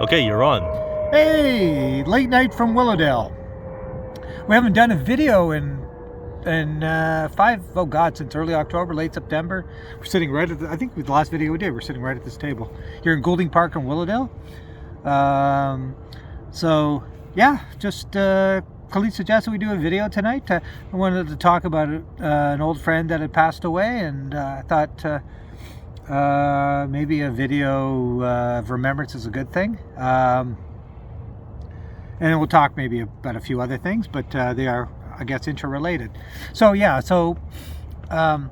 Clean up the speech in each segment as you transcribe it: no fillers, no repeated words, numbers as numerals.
Okay, you're on. Hey, late night from Willowdale. We haven't done a video in since early October, late September. We're sitting right at I think the last video we did, we're sitting right at this table here in Goulding Park in Willowdale. So yeah, just Khalid suggested we do a video tonight. I wanted to talk about an old friend that had passed away, and I thought maybe a video of remembrance is a good thing. And then we'll talk maybe about a few other things, but they are, I guess, interrelated. So yeah, an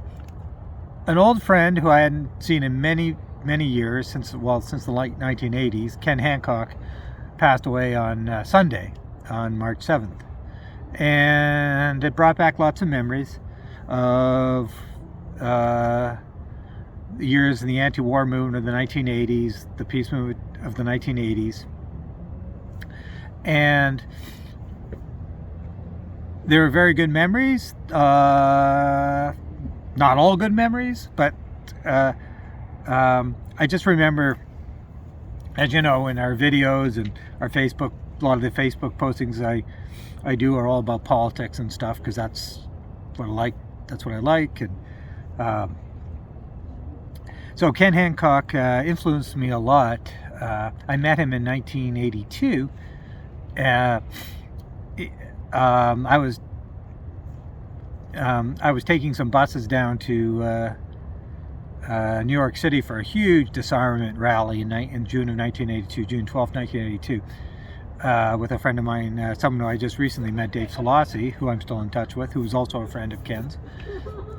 old friend who I hadn't seen in many years, since the late 1980s, Ken Hancock, passed away on Sunday, on March 7th. And it brought back lots of memories of the years in the anti-war movement of the 1980s, the peace movement of the 1980s. And they were very good memories, not all good memories, but I just remember, as you know, in our videos and our Facebook, a lot of the Facebook postings I do are all about politics and stuff, because that's what I like. And so Ken Hancock influenced me a lot. I met him in 1982. I was taking some buses down to New York City for a huge disarmament rally in June of 1982, June 12th, 1982, with a friend of mine, someone who I just recently met, Dave Selassie, who I'm still in touch with, who's also a friend of Ken's.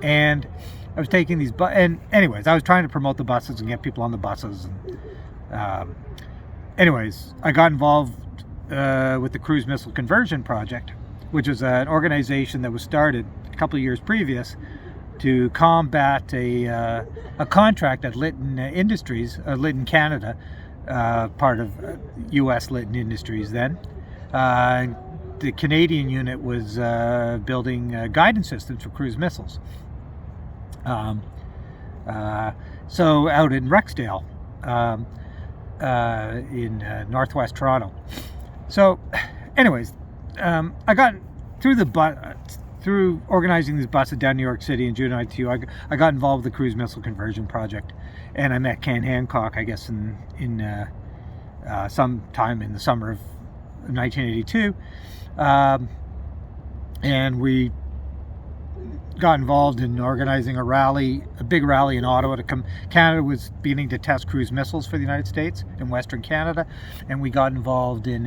And I was taking these and anyways, I was trying to promote the buses and get people on the buses. And anyways, I got involved with the Cruise Missile Conversion Project, which was an organization that was started a couple of years previous to combat a contract at Lytton Industries, Lytton Canada, part of U.S. Lytton Industries then. The Canadian unit was building guidance systems for cruise missiles. So out in Rexdale, in northwest Toronto. So, anyways, I got through organizing these buses down New York City in June 1992. I got involved with the Cruise Missile Conversion Project, and I met Ken Hancock, I guess, in sometime in the summer of 1982, and we got involved in organizing a big rally in Ottawa. Canada was beginning to test cruise missiles for the United States in Western Canada, and we got involved in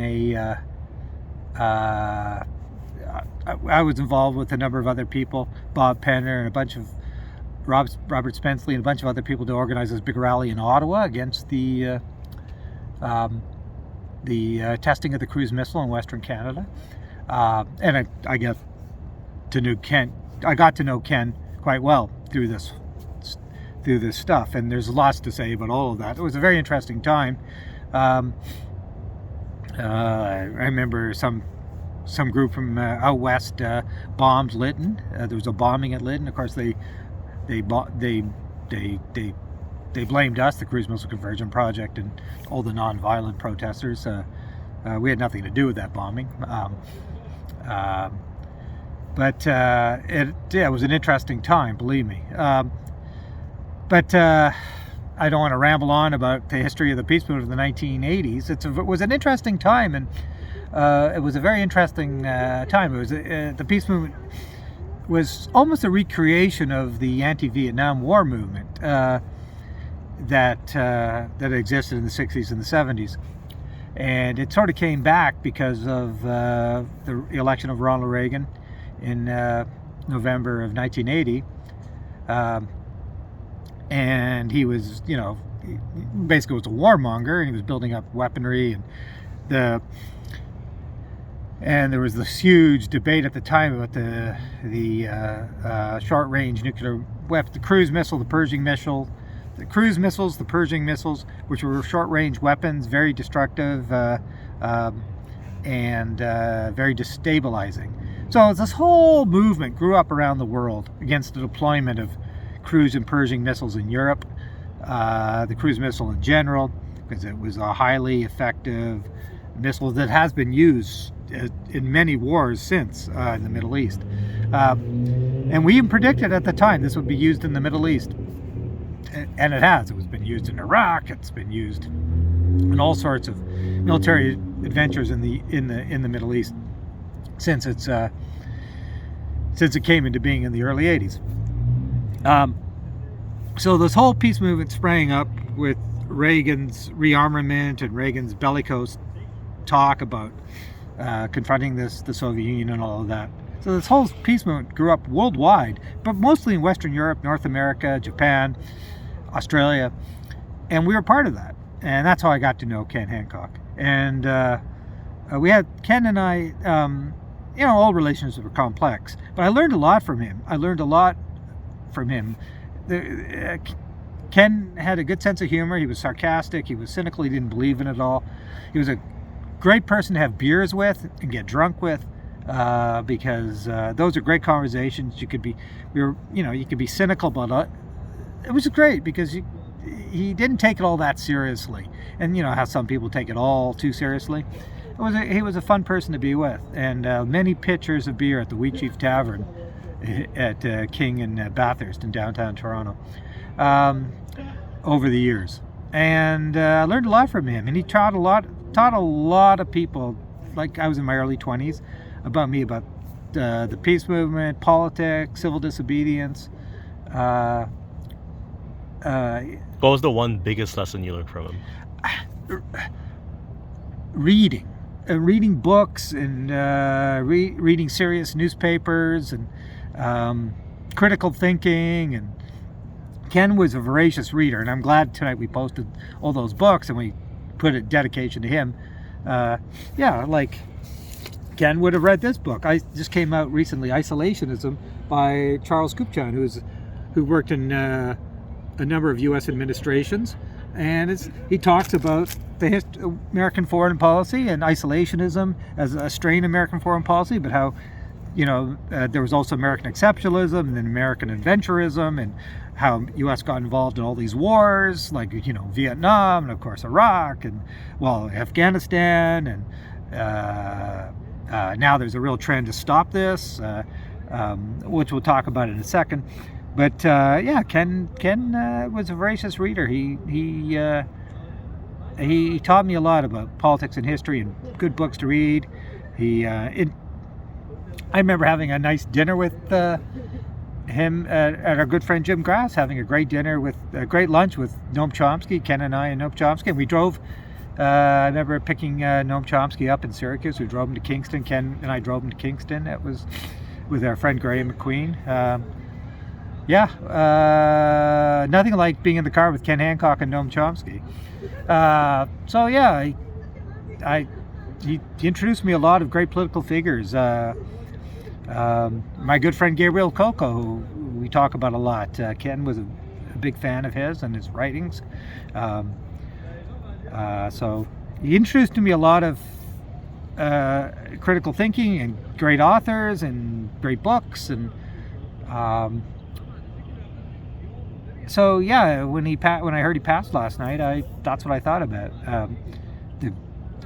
I was involved with a number of other people, Bob Penner and a bunch of Robert Spenceley and a bunch of other people, to organize this big rally in Ottawa against the testing of the cruise missile in Western Canada. And I got to know Ken quite well through this stuff, and there's lots to say about all of that. It was a very interesting time. I remember some group from out west bombed Lytton. There was a bombing at Lytton. Of course, they blamed us, the Cruise Missile Conversion Project, and all the non-violent protesters. We had nothing to do with that bombing. But it was an interesting time, believe me. But I don't want to ramble on about the history of the peace movement of the 1980s. It was an interesting time, and it was a very interesting time. It was the peace movement was almost a recreation of the anti-Vietnam War movement that existed in the 60s and the 70s. And it sort of came back because of the election of Ronald Reagan in November of 1980, and he was, basically was a warmonger, and he was building up weaponry, and there was this huge debate at the time about the short-range nuclear weapon, the cruise missile, the Pershing missile, the cruise missiles, the Pershing missiles, which were short-range weapons, very destructive and very destabilizing. So this whole movement grew up around the world against the deployment of cruise and Pershing missiles in Europe, the cruise missile in general, because it was a highly effective missile that has been used in many wars since in the Middle East. And we even predicted at the time this would be used in the Middle East. And it has. It was been used in Iraq. It's been used in all sorts of military adventures in the Middle East since it came into being in the early 80s. So this whole peace movement sprang up with Reagan's rearmament and Reagan's bellicose talk about confronting the Soviet Union and all of that. So this whole peace movement grew up worldwide, but mostly in Western Europe, North America, Japan, Australia, and we were part of that. And that's how I got to know Ken Hancock. And we had, Ken and I, all relationships were complex, but I learned a lot from him. Ken had a good sense of humor. He was sarcastic. He was cynical. He didn't believe in it all. He was a great person to have beers with and get drunk with, because those are great conversations. You could be cynical, but it was great because he didn't take it all that seriously. And you know how some people take it all too seriously. He was a fun person to be with, and many pitchers of beer at the Wheat Chief Tavern at King and Bathurst in downtown Toronto over the years. And I learned a lot from him, and he taught a lot of people, like I was in my early 20s, about the peace movement, politics, civil disobedience. What was the one biggest lesson you learned from him? Reading books and reading serious newspapers and critical thinking. And Ken was a voracious reader, and I'm glad tonight we posted all those books and we put a dedication to him. Like Ken would have read this book. I just came out recently, Isolationism by Charles Kupchan, who worked in a number of U.S. administrations, and he talks about the American foreign policy and isolationism as a strain of American foreign policy, but how there was also American exceptionalism and then American adventurism, and how U.S. got involved in all these wars, like Vietnam and of course Iraq and Afghanistan, and now there's a real trend to stop this, which we'll talk about in a second. But Ken was a voracious reader. He taught me a lot about politics and history and good books to read. I remember having a nice dinner with him at our good friend Jim Grass, having a great lunch with Noam Chomsky, Ken and I and Noam Chomsky. And we drove, I remember picking Noam Chomsky up in Syracuse. We drove him to Kingston. Ken and I drove him to Kingston. It was with our friend Graham McQueen. Nothing like being in the car with Ken Hancock and Noam Chomsky. He introduced me a lot of great political figures. My good friend Gabriel Coco, who we talk about a lot. Ken was a big fan of his and his writings. So he introduced to me a lot of critical thinking and great authors and great books. And when I heard he passed last night, that's what I thought about.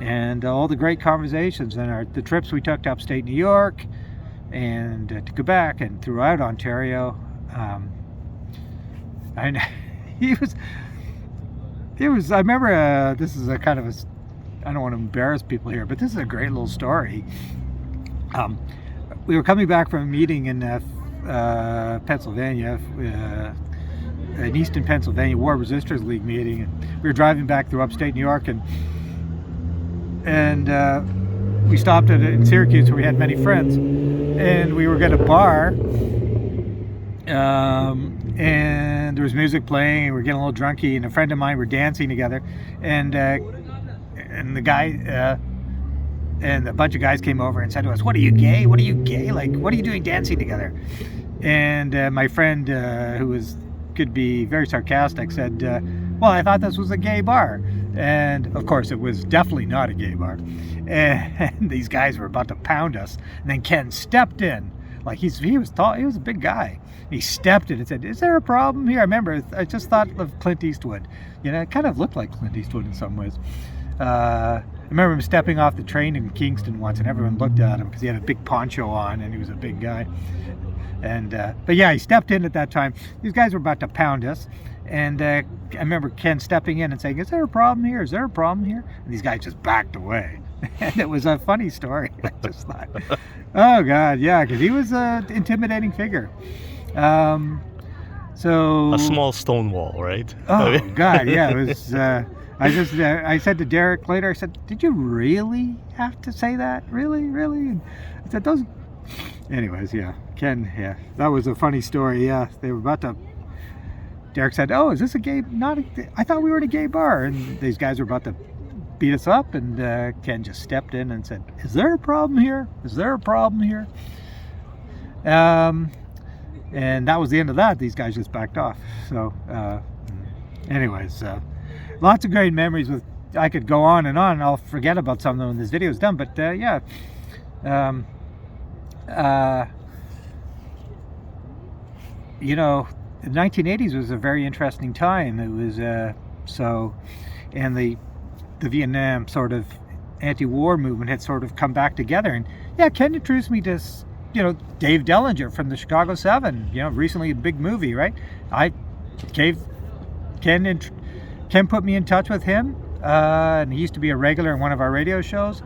And all the great conversations and the trips we took to upstate New York and to Quebec and throughout Ontario. And he was. I remember. This is a kind of I don't want to embarrass people here, but this is a great little story. We were coming back from a meeting in Pennsylvania. An Easton, Pennsylvania War Resistors League meeting, and we were driving back through upstate New York, and we stopped in Syracuse where we had many friends, and we were at a bar, and there was music playing, and we were getting a little drunky, and a friend of mine were dancing together, and the guy and a bunch of guys came over and said to us, "What are you gay? What are you gay? Like, what are you doing dancing together?" And my friend, who could be very sarcastic, said, "Well, I thought this was a gay bar." And of course it was definitely not a gay bar, and these guys were about to pound us, and then Ken stepped in Like he was tall, he was a big guy. He stepped in and said, "Is there a problem here?" I remember I just thought of Clint Eastwood. You know, it kind of looked like Clint Eastwood in some ways. I remember him stepping off the train in Kingston once, and everyone looked at him because he had a big poncho on and he was a big guy. And but yeah, he stepped in at that time. These guys were about to pound us, and I remember Ken stepping in and saying, "Is there a problem here? Is there a problem here?" And these guys just backed away. And it was a funny story. I just thought, oh God, yeah, because he was an intimidating figure. So A small stone wall, right? oh God, yeah, it was. I said to Derek later, I said, "Did you really have to say that? Really, really?" And I said, "Those." Anyways, yeah, Ken, yeah, that was a funny story. Yeah, they were about to. Derek said, "Oh, is this a gay? I thought we were in a gay bar," and these guys were about to beat us up, and Ken just stepped in and said, "Is there a problem here? Is there a problem here?" And that was the end of that. These guys just backed off. So, anyways, lots of great memories with. I could go on, and I'll forget about some of them when this video is done. But yeah. You know, the 1980s was a very interesting time. It was and the Vietnam sort of anti-war movement had sort of come back together. And yeah, Ken introduced me to, you know, Dave Dellinger from the Chicago 7. You know, recently a big movie, right? I gave Ken put me in touch with him, and he used to be a regular in one of our radio shows.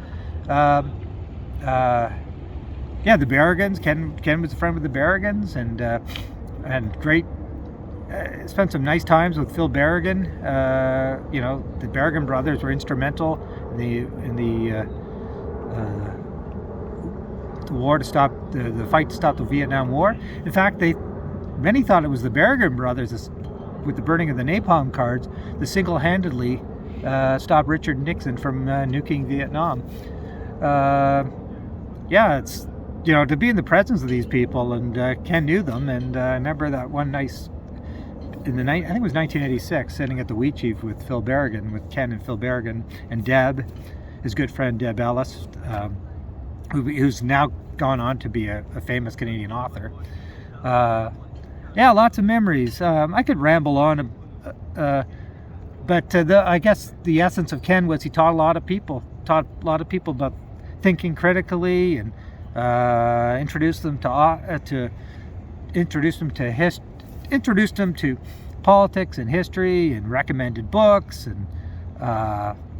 Yeah, the Berrigans. Ken was a friend with the Berrigans, and great. Spent some nice times with Phil Berrigan. You know, the Berrigan brothers were instrumental in the war to stop the fight to stop the Vietnam War. In fact, many thought it was the Berrigan brothers, with the burning of the napalm cards, that single-handedly stopped Richard Nixon from nuking Vietnam. Yeah, it's. You know, to be in the presence of these people, and Ken knew them, and I remember that one nice, I think it was 1986, sitting at the Wheat Chief with Phil Berrigan, with Ken and Phil Berrigan, and Deb, his good friend Deb Ellis, who's now gone on to be a famous Canadian author. Yeah, lots of memories. I could ramble on, but I guess the essence of Ken was he taught a lot of people about thinking critically, and introduced them to politics and history, and recommended books, and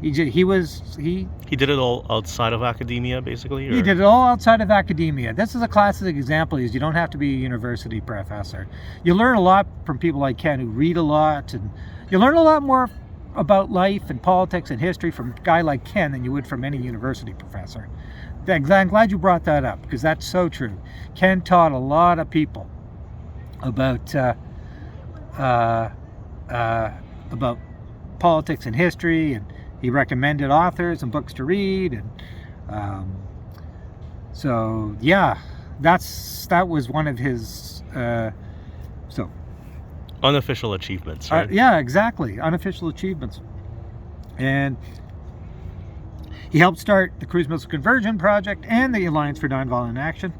he did it all outside of academia, basically. He did it all outside of academia. This is a classic example. Is you don't have to be a university professor. You learn a lot from people like Ken, who read a lot, and you learn a lot more about life and politics and history from a guy like Ken than you would from any university professor. I'm glad you brought that up, because that's so true. Ken taught a lot of people about politics and history, and he recommended authors and books to read, and so yeah, that was one of his unofficial achievements, right? Yeah, exactly, unofficial achievements. And he helped start the Cruise Missile Conversion Project and the Alliance for Nonviolent Action.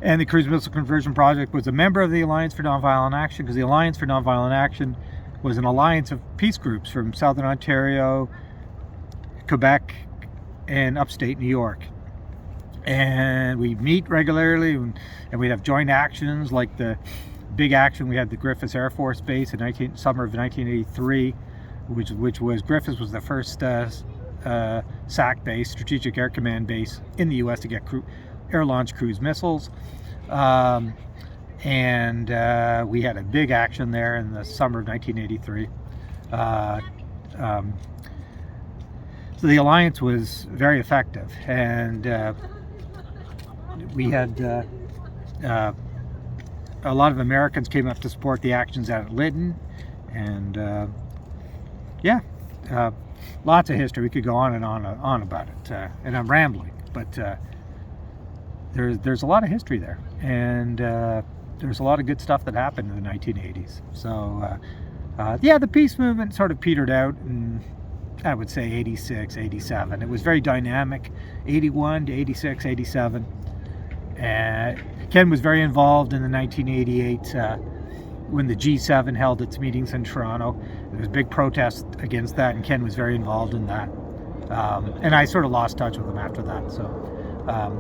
And the Cruise Missile Conversion Project was a member of the Alliance for Nonviolent Action, because the Alliance for Nonviolent Action was an alliance of peace groups from Southern Ontario, Quebec, and upstate New York. And we meet regularly, and we'd have joint actions, like the big action we had at the Griffiths Air Force Base in summer of 1983, which was Griffiths was the first SAC base, Strategic Air Command base in the U.S. to get air-launched cruise missiles. And we had a big action there in the summer of 1983. So the alliance was very effective, and we had a lot of Americans came up to support the actions out at Lytton, and yeah, lots of history. We could go on and on about it, and I'm rambling, but there's a lot of history there, and there's a lot of good stuff that happened in the 1980s. So yeah, the peace movement sort of petered out in, I would say, 86, 87. It was very dynamic, 81 to 86, 87. Ken was very involved in the 1988 when the G7 held its meetings in Toronto. There was a big protest against that, and Ken was very involved in that. And I sort of lost touch with him after that. So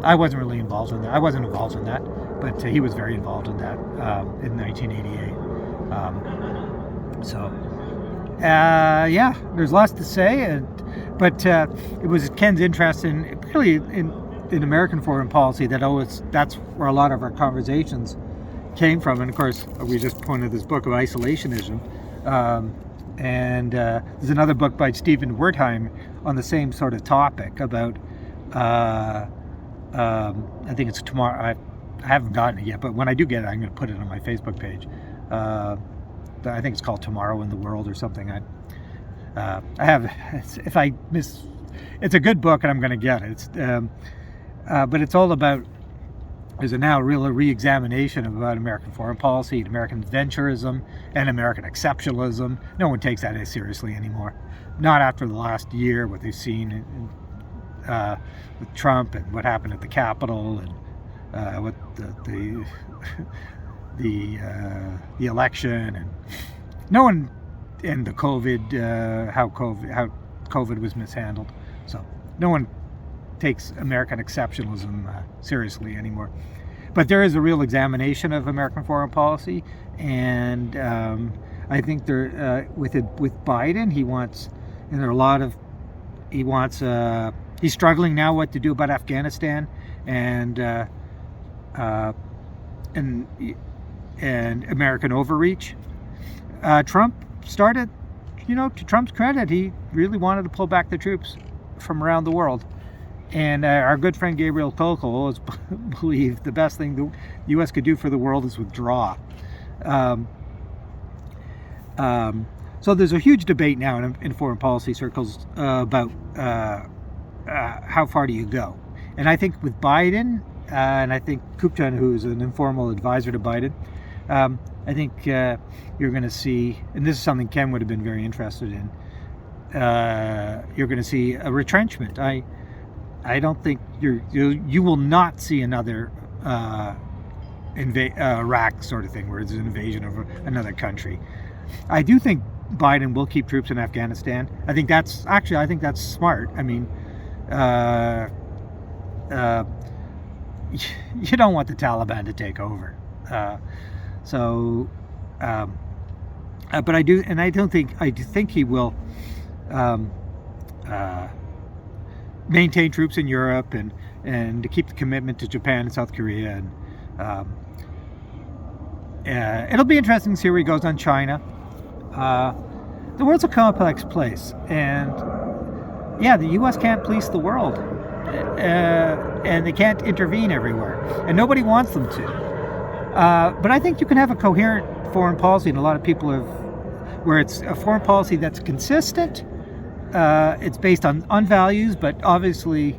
I wasn't really involved in that. I wasn't involved in that, but he was very involved in that in 1988. Yeah, there's lots to say, but it was Ken's interest in really in American foreign policy that's where a lot of our conversations came from. And of course, we just pointed this book of isolationism, and there's another book by Stephen Wertheim on the same sort of topic about I think it's tomorrow. I haven't gotten it yet, but when I do get it, I'm going to put it on my Facebook page. I think it's called Tomorrow in the World or something. I have, if I miss, it's a good book and I'm going to get it. But it's all about, there's a now real re-examination about American foreign policy, American adventurism, and American exceptionalism. No one takes that as seriously anymore. Not after the last year, what they've seen with Trump and what happened at the Capitol and what the election, and no one, and the COVID, how COVID was mishandled. So no one takes American exceptionalism seriously anymore. But there is a real examination of American foreign policy, and I think there with Biden, he wants, and there are a lot of, he's struggling now what to do about Afghanistan and American overreach. Trump started, to Trump's credit, he really wanted to pull back the troops from around the world. And our good friend Gabriel Kolko always believed the best thing the U.S. could do for the world is withdraw. So there's a huge debate now in foreign policy circles about how far do you go. And I think with Biden, and I think Kupchan, who's an informal advisor to Biden, I think you're going to see, and this is something Ken would have been very interested in, you're going to see a retrenchment. I don't think you will not see another Iraq sort of thing where it's an invasion of another country. I do think Biden will keep troops in Afghanistan. I think that's smart. I mean, you don't want the Taliban to take over. But I do think he will maintain troops in Europe and to keep the commitment to Japan and South Korea. And it'll be interesting to see where he goes on China. The world's a complex place, and the U.S. can't police the world, and they can't intervene everywhere, and nobody wants them to. But I think you can have a coherent foreign policy, and a lot of people where it's a foreign policy that's consistent. It's based on values, but obviously,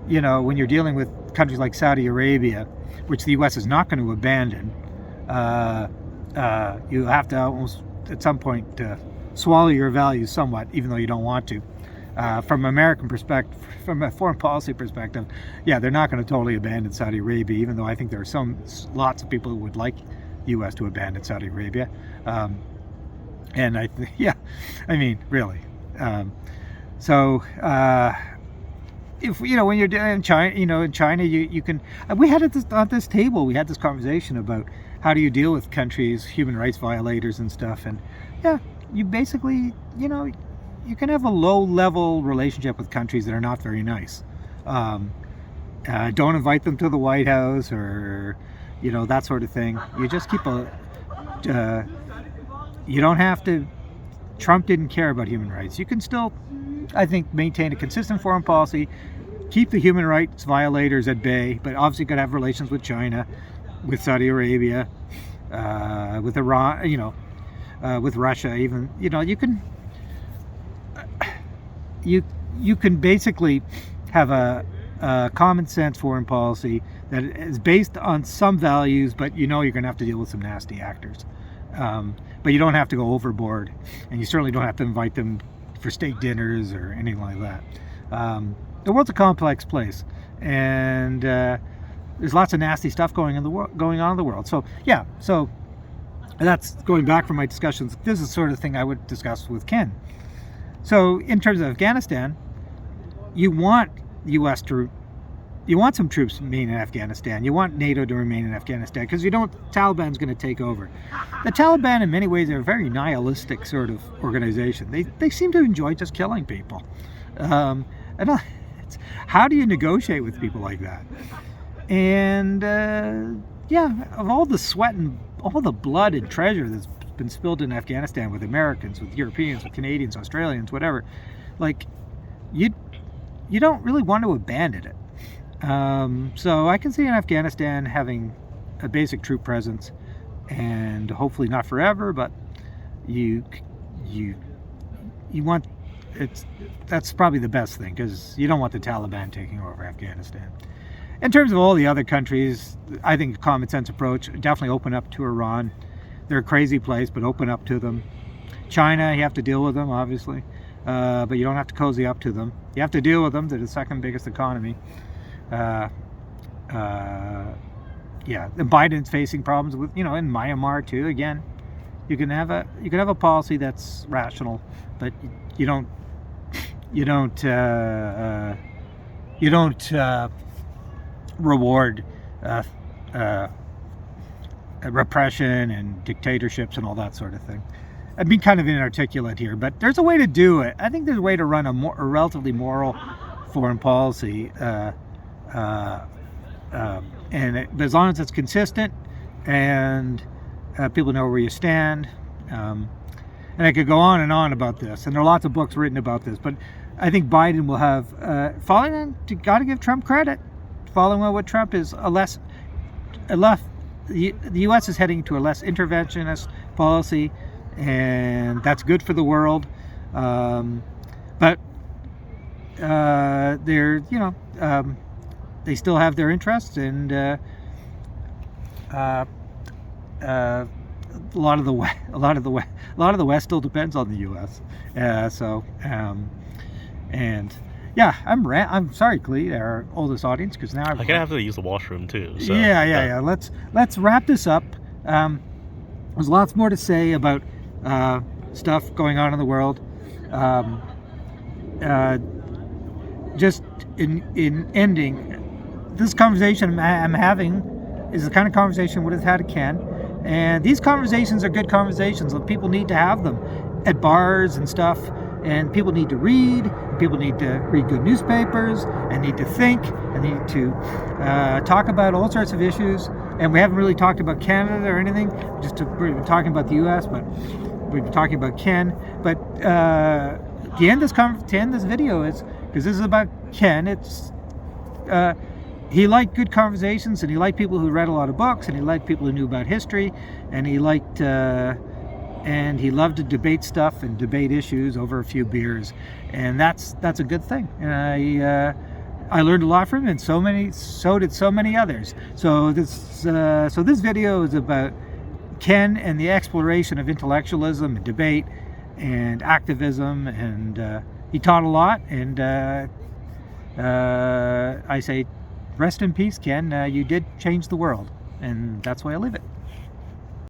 when you're dealing with countries like Saudi Arabia, which the U.S. is not going to abandon, you have to almost, at some point, swallow your values somewhat, even though you don't want to. From American perspective, from a foreign policy perspective, they're not going to totally abandon Saudi Arabia, even though I think there are lots of people who would like the U.S. to abandon Saudi Arabia. And really. If when you're in China, you can. We had it on this table. We had this conversation about how do you deal with countries, human rights violators and stuff. And you basically, you can have a low-level relationship with countries that are not very nice. Don't invite them to the White House or, that sort of thing. You just keep you don't have to. Trump didn't care about human rights. You can still, I think, maintain a consistent foreign policy, keep the human rights violators at bay, but obviously got to have relations with China, with Saudi Arabia, with Iran, with Russia. Even you can basically have a common sense foreign policy that is based on some values, but you're going to have to deal with some nasty actors. But you don't have to go overboard, and you certainly don't have to invite them for steak dinners or anything like that. The world's a complex place, and there's lots of nasty stuff going on in the world. So yeah, so that's going back from my discussions. This is the sort of thing I would discuss with Ken. So in terms of Afghanistan, you want U.S. you want some troops to remain in Afghanistan. You want NATO to remain in Afghanistan because you don't. Taliban's going to take over. The Taliban, in many ways, are a very nihilistic sort of organization. They seem to enjoy just killing people. How do you negotiate with people like that? And of all the sweat and all the blood and treasure that's been spilled in Afghanistan with Americans, with Europeans, with Canadians, Australians, whatever, like you don't really want to abandon it. So I can see in Afghanistan having a basic troop presence, and hopefully not forever, but you want that's probably the best thing, because you don't want the Taliban taking over Afghanistan. In terms of all the other countries, I think a common sense approach, definitely open up to Iran. They're a crazy place, but open up to them. China, you have to deal with them, obviously, but you don't have to cozy up to them. You have to deal with them. They're the second biggest economy. And Biden's facing problems with, in Myanmar too. Again, you can have a policy that's rational, but you don't reward repression and dictatorships and all that sort of thing. I'd be kind of inarticulate here, but there's a way to do it. I think there's a way to run a relatively moral foreign policy, but as long as it's consistent and people know where you stand. And I could go on and on about this, and there are lots of books written about this, but I think Biden will have, got to give Trump credit. Following what Trump is, the U.S. is heading to a less interventionist policy, and that's good for the world. But they're, they still have their interests, and a lot of the West still depends on the U.S. I'm sorry, Clee, our oldest audience, because now I'm gonna have to use the washroom too. So, yeah. Let's wrap this up. There's lots more to say about stuff going on in the world. Just in ending, this conversation I'm having is the kind of conversation I would have had at Ken. And these conversations are good conversations, and people need to have them at bars and stuff. And people need to read. People need to read good newspapers, and need to think, and need to talk about all sorts of issues. And we haven't really talked about Canada or anything. We've been talking about the U.S., but we've been talking about Ken. But to end this video is, because this is about Ken. It's he liked good conversations, and he liked people who read a lot of books, and he liked people who knew about history, and he liked. And he loved to debate stuff and debate issues over a few beers, and that's a good thing. And I learned a lot from him, and so did so many others. So this video is about Ken and the exploration of intellectualism and debate and activism, and he taught a lot. And I say, rest in peace, Ken. You did change the world, and that's why I leave it.